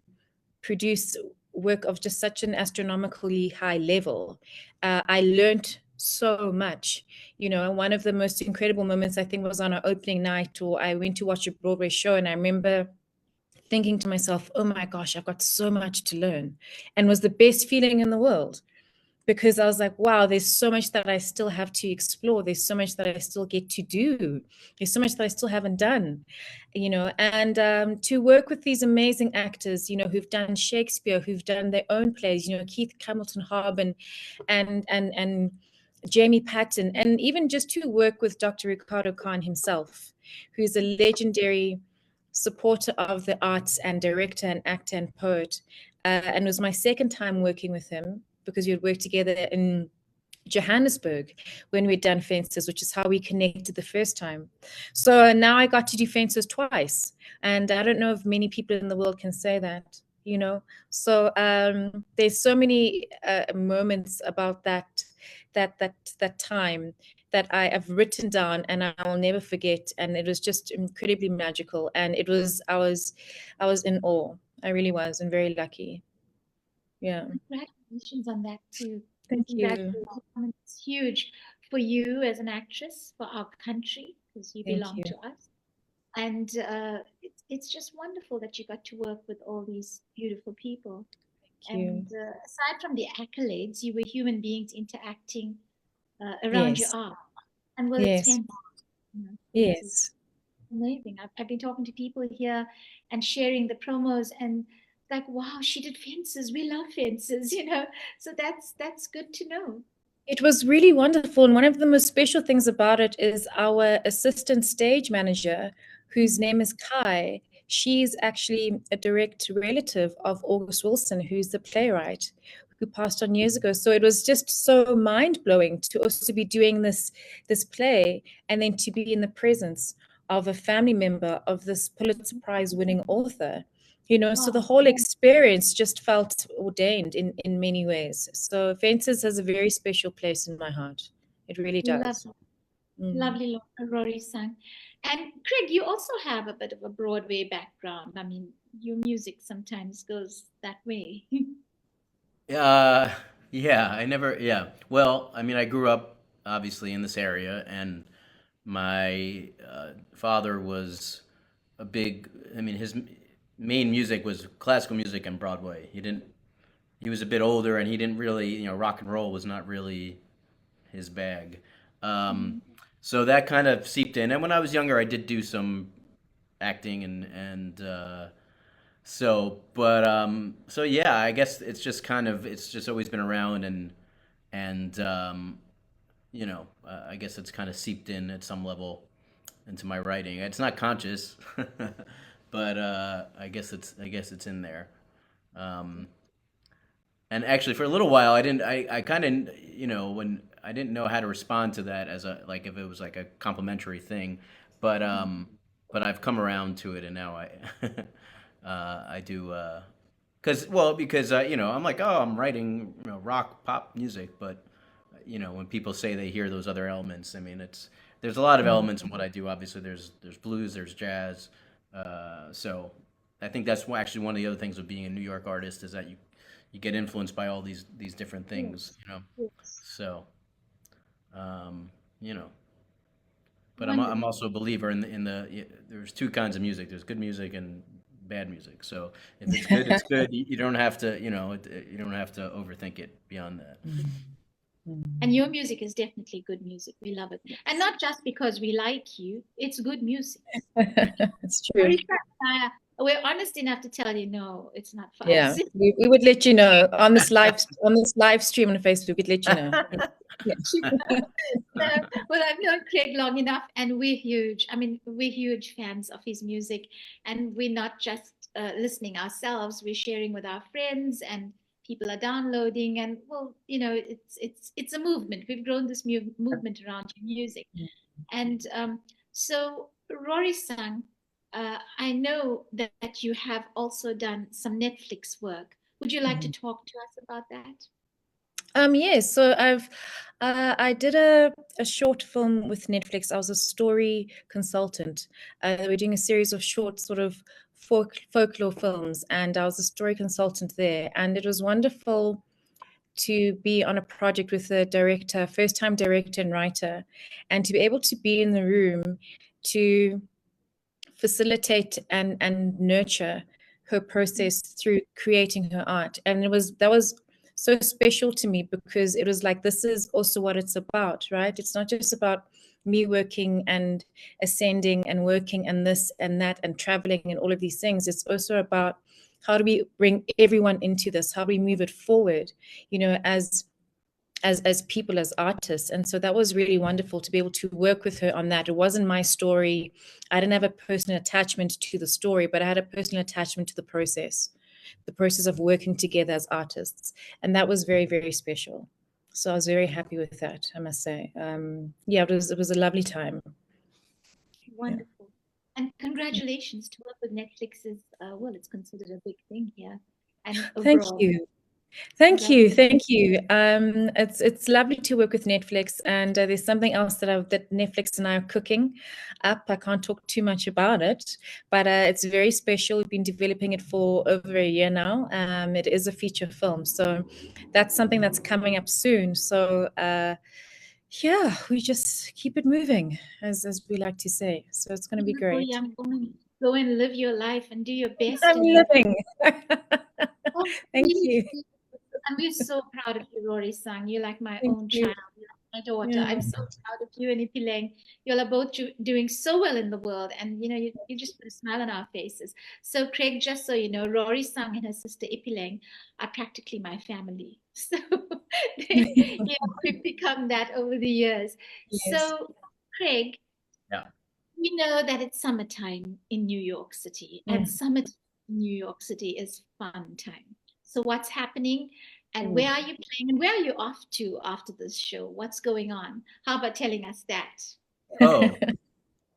produce work of just such an astronomically high level. I learned so much. One of the most incredible moments I think was on our opening night, or I went to watch a Broadway show, and I remember thinking to myself, oh my gosh, I've got so much to learn, and was the best feeling in the world, because I was like, wow, there's so much that I still have to explore. There's so much that I still get to do. There's so much that I still haven't done, and to work with these amazing actors, who've done Shakespeare, who've done their own plays, Keith Hamilton Harb and Jamie Patton, and even just to work with Dr. Ricardo Khan himself, who's a legendary supporter of the arts and director and actor and poet. And it was my second time working with him, because we had worked together in Johannesburg when we'd done Fences, which is how we connected the first time. So now I got to do Fences twice. And I don't know if many people in the world can say that, So there's so many moments about that time that I have written down and I'll never forget. And it was just incredibly magical. And I was in awe. I really was, and very lucky. Yeah. Congratulations on that too. Thank you. Congratulations. It's huge for you as an actress, for our country, because you Thank belong you. to us. And it's just wonderful that you got to work with all these beautiful people. Thank you. And aside from the accolades, you were human beings interacting around your Yes. art. And well, Yes. it's fantastic. Yes. It's amazing. I've been talking to people here and sharing the promos, and like, wow, she did Fences. We love Fences, So that's good to know. It was really wonderful. And one of the most special things about it is our assistant stage manager, whose name is Kai. She's actually a direct relative of August Wilson, who's the playwright who passed on years ago. So it was just so mind-blowing to also be doing this play, and then to be in the presence of a family member of this Pulitzer Prize winning author. So the whole experience just felt ordained in many ways. So Fences has a very special place in my heart. It really does. Lovely, Rorisang. And Craig, you also have a bit of a Broadway background. I mean, your music sometimes goes that way. Uh, yeah, I never, yeah. Well, I mean, I grew up obviously in this area, and my father was a big, I mean, his main music was classical music and Broadway. He was a bit older and he didn't really, rock and roll was not really his bag. Um, Mhm. so that kind of seeped in. And when I was younger, I did do some acting and so yeah, I guess it's just kind of it's just always been around and I guess it's kind of seeped in at some level into my writing. It's not conscious, but I guess it's in there. Um, and actually, for a little while, I didn't. I kind of when I didn't know how to respond to that as a like if it was like a complimentary thing, but um, but I've come around to it, and now I I do. Because I'm like, oh, I'm writing rock pop music, but when people say they hear those other elements, I mean, there's a lot of Mm. elements in what I do. Obviously, there's blues, there's jazz. So I think that's actually one of the other things of being a New York artist is that you get influenced by all these different things, Yes, yes. So um, you know, but I'm Wonderful. also a believer there's two kinds of music. There's good music and bad music. So if it's good, it's good. You don't have to, you don't have to overthink it beyond that. And Mm. your music is definitely good music. We love it. And not just because we like you, it's good music. It's true. Marisa and I, we're honest enough to tell you, no, it's not for Yeah, us. we would let you know on this live stream on Facebook. We'd let you know. Yeah. So, well, I've known Craig long enough, and we're huge. I mean, we're huge fans of his music, and we're not just listening ourselves. We're sharing with our friends, and people are downloading. And well, it's a movement. We've grown this movement around your music, and so Rory Sang, I know that you have also done some Netflix work. Would you like to Mhm. talk to us about that? Yes, so I did a short film with Netflix. I was a story consultant. We're doing a series of short sort of folklore films, and I was a story consultant there. And it was wonderful to be on a project with a director, first time director and writer, and to be able to be in the room to facilitate and nurture her process through creating her art. And that was so special to me because it was like this is also what it's about, right? It's not just about me working and ascending and working and this and that and traveling and all of these things. It's also about how do we bring everyone into this? How do we move it forward? As people, as artists. And so that was really wonderful to be able to work with her on that. It wasn't my story. I didn't have a personal attachment to the story, but I had a personal attachment to the process of working together as artists. And that was very, very special. So I was very happy with that, I must say. Yeah, it was a lovely time. Yeah. Wonderful. And congratulations to work with Netflix is, well, it's considered a big thing here and Thank abroad. you. Thank you, Lovely. thank you. It's lovely to work with Netflix, and there's something else that Netflix and I are cooking up. I can't talk too much about it, but it's very special. We've been developing it for over a year now. It is a feature film, so that's something that's coming up soon. So yeah, we just keep it moving, as we like to say. So it's going to be Beautiful great. young woman. Go and live your life and do your best I'm in that. living. Oh, Thank really, you. and we're so proud of you, Rory Sang. You're like my Thank own you. child. You're like my daughter. Yeah. I'm so proud of you and Ipileng. You are both doing so well in the world, and you just put a smile on our faces. So, Craig, just so you know, Rory Sang and her sister Ipileng are practically my family. So, we've become that over the years. Yes. So, Craig, Yeah. we know that it's summertime in New York City, and Mm. summertime in New York City is fun time. So, what's happening, and where Mm. are you playing, and where are you off to after this show? What's going on? How about telling us that? Oh,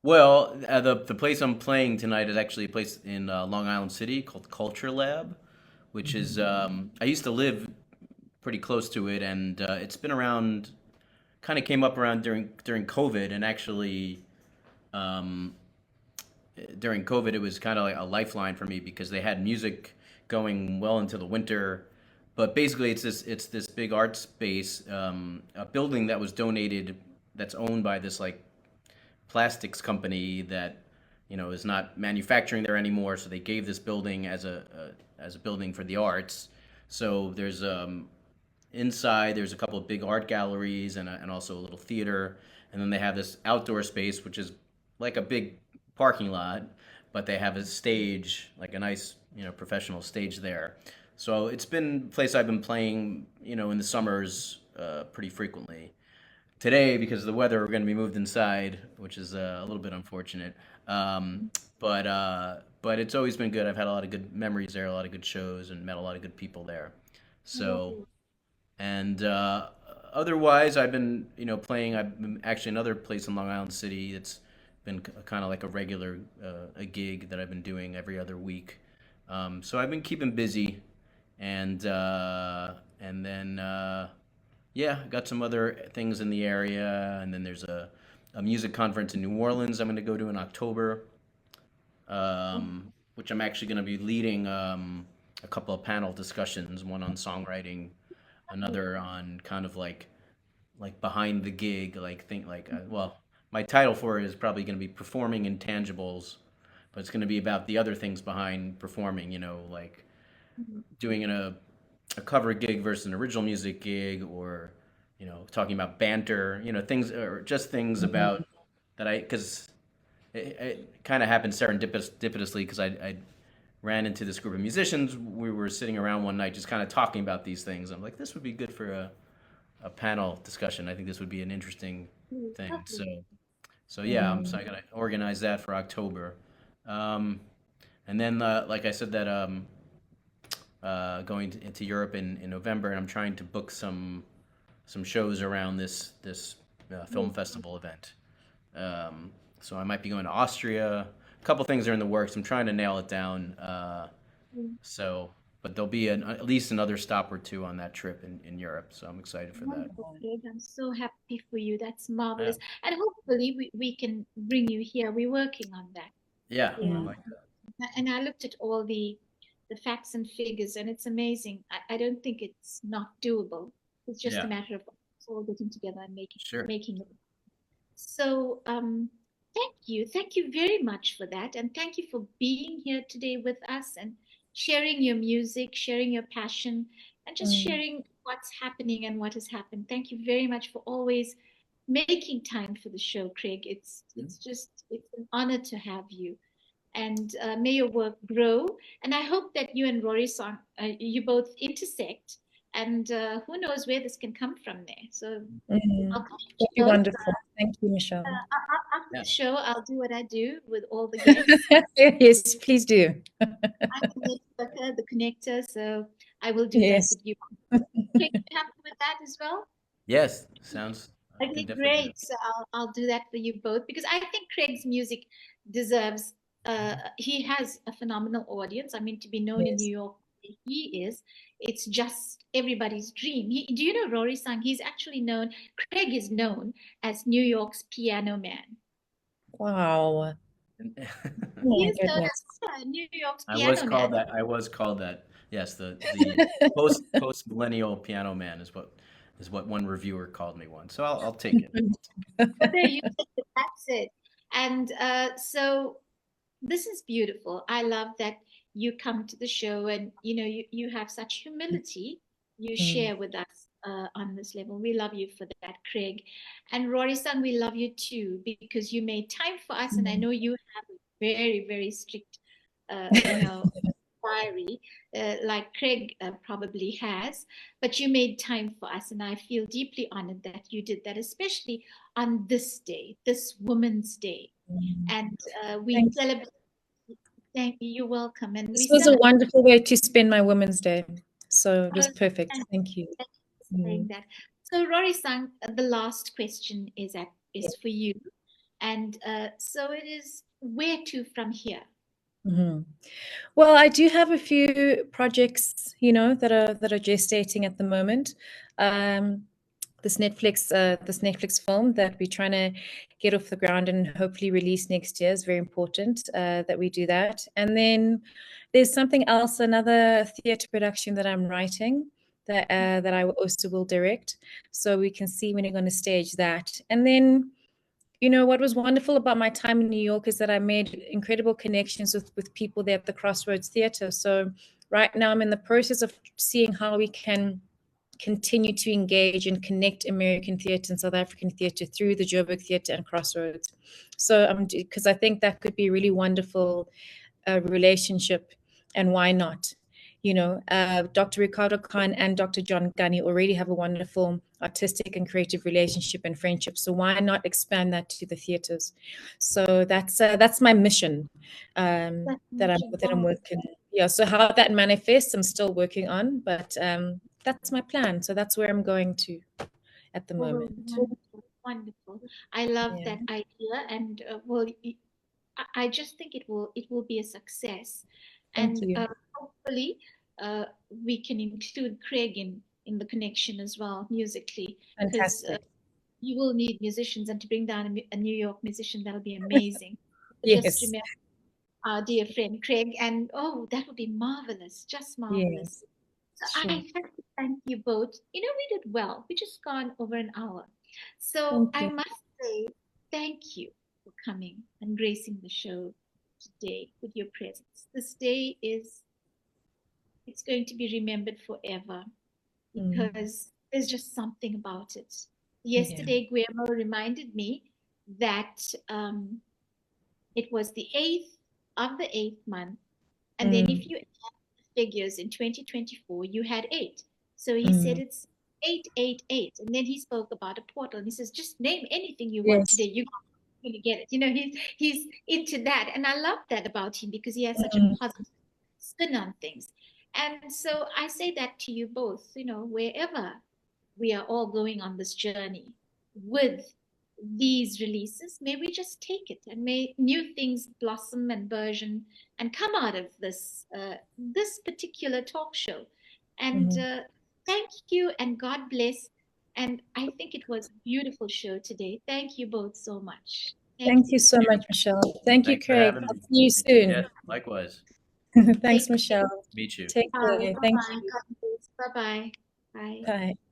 well, the place I'm playing tonight is actually a place in Long Island City called Culture Lab, which is I used to live pretty close to it, and it's been around. Kind of came up around during COVID, and actually um, during COVID, it was kind of like a lifeline for me because they had music going well into the winter, but basically, it's this big art space, a building that was donated, that's owned by this like plastics company that is not manufacturing there anymore. So they gave this building as a building for the arts. So there's inside there's a couple of big art galleries and also a little theater, and then they have this outdoor space which is like a big parking lot, but they have a stage, like a nice professional stage there. So it's been a place I've been playing in the summers pretty frequently. Today, because of the weather, we're going to be moved inside, which is a little bit unfortunate. But it's always been good. I've had a lot of good memories there, a lot of good shows, and met a lot of good people there. So, and otherwise, I've been playing. I've been actually another place in Long Island City. It's been kind of like a regular a gig that I've been doing every other week. So I've been keeping busy, and then. Yeah, got some other things in the area, and then there's a music conference in New Orleans I'm going to go to in October, which I'm actually going to be leading a couple of panel discussions, one on songwriting, another on kind of like behind the gig, well, my title for it is probably going to be performing intangibles, but it's going to be about the other things behind performing, like doing a cover gig versus an original music gig, or talking about banter, things, or just things about that because it kind of happened serendipitously, because I ran into this group of musicians. We were sitting around one night just kind of talking about these things. I'm like, this would be good for a panel discussion. I think this would be an interesting thing. So yeah, so I gotta organize that for October. And then like I said, that going into Europe in November, and I'm trying to book some shows around this film festival event. So I might be going to Austria. A couple things are in the works. I'm trying to nail it down. But there'll be at least another stop or two on that trip in Europe. So I'm excited for that. Wonderful, Craig. I'm so happy for you. That's marvelous. And hopefully we can bring you here. We're working on that. Yeah. Yeah. Like that. And I looked at all the facts and figures, and it's amazing. I don't think it's not doable. It's just a matter of us all getting together and making it. So thank you very much for that, and thank you for being here today with us and sharing your music, sharing your passion, and just sharing what's happening and what has happened. Thank you very much for always making time for the show, Craig. It's an honor to have you. And may your work grow. And I hope that you and Rorisang, you both intersect. And who knows where this can come from there. So I'll that'd be wonderful. Thank you, Michelle. After the show, I'll do what I do with all the guests. Yes, please do. I'm the connector, so I will do that with you. Craig, you happy with that as well? Yes, sounds okay, great. So I'll do that for you both, because I think Craig's music deserves. He has a phenomenal audience. I mean, to be known in New York, he is. It's just everybody's dream. Do you know Rorisang? He's actually known. Craig is known as New York's piano man. Wow. He's known as New York's piano man. I was called that. Yes, the post millennial piano man is what one reviewer called me once. So I'll take it. But there you go. That's it. And so this is beautiful. I love that you come to the show, and you have such humility. You share with us on this level. We love you for that, Craig. And Rorisang, we love you too, because you made time for us, and I know you have a very, very strict diary, like Craig probably has, but you made time for us, and I feel deeply honored that you did that, especially on this day, this Women's Day. And we celebrate. Thank you. You're welcome. And this was a wonderful way to spend my Women's Day. So it was perfect. Thank you. Saying that. So Rorisang, the last question is for you, and so it is, where to from here? Well, I do have a few projects, that are gestating at the moment. This Netflix film that we're trying to get off the ground and hopefully release next year is very important, that we do that. And then there's something else, another theatre production that I'm writing, that I also will direct, so we can see when we're going to stage that. And then, you know, what was wonderful about my time in New York is that I made incredible connections with people there at the Crossroads Theatre. So right now I'm in the process of seeing how we can continue to engage and connect American theatre and South African theatre through the Joburg Theatre and Crossroads. So because I think that could be a really wonderful relationship, and why not? You know, Dr. Ricardo Khan and Dr. John Gunny already have a wonderful artistic and creative relationship and friendship. So why not expand that to the theaters? So that's my mission that I'm working. Yeah. So how that manifests, I'm still working on, but that's my plan. So that's where I'm going to at the moment. Wonderful, wonderful. I love that idea, and I just think it will be a success, Thank and you. hopefully we can include Craig in the connection as well musically, because Fantastic. you will need musicians, and to bring down a New York musician, that'll be amazing. Yes. Just remember our dear friend Craig, and that would be marvelous, just marvelous. Yes. So Sure. I have to thank you both. You know, we did well. We just gone over an hour. So Thank I you. must say thank you for coming and gracing the show today with your presence. This day it's going to be remembered forever, because there's just something about it. Yesterday, Guillermo reminded me that it was the 8th of the 8th month. And then if you add the figures in 2024, you had 8. So he said it's 888. And then he spoke about a portal, and he says, just name anything you want today. You're going to get it. You know, he's into that. And I love that about him, because he has such a positive spin on things. And so I say that to you both, you know, wherever we are all going on this journey with these releases, may we just take it, and may new things blossom and burgeon and come out of this this particular talk show. And thank you, and God bless. And I think it was a beautiful show today. Thank you both so much. Thank you so much, Michelle. Thank you, Thanks for Craig. having I'll me. see you soon. Yeah, likewise. Thanks, Michelle. Meet you. Take care. Thank you. Bye-bye. Bye-bye. Bye. Bye.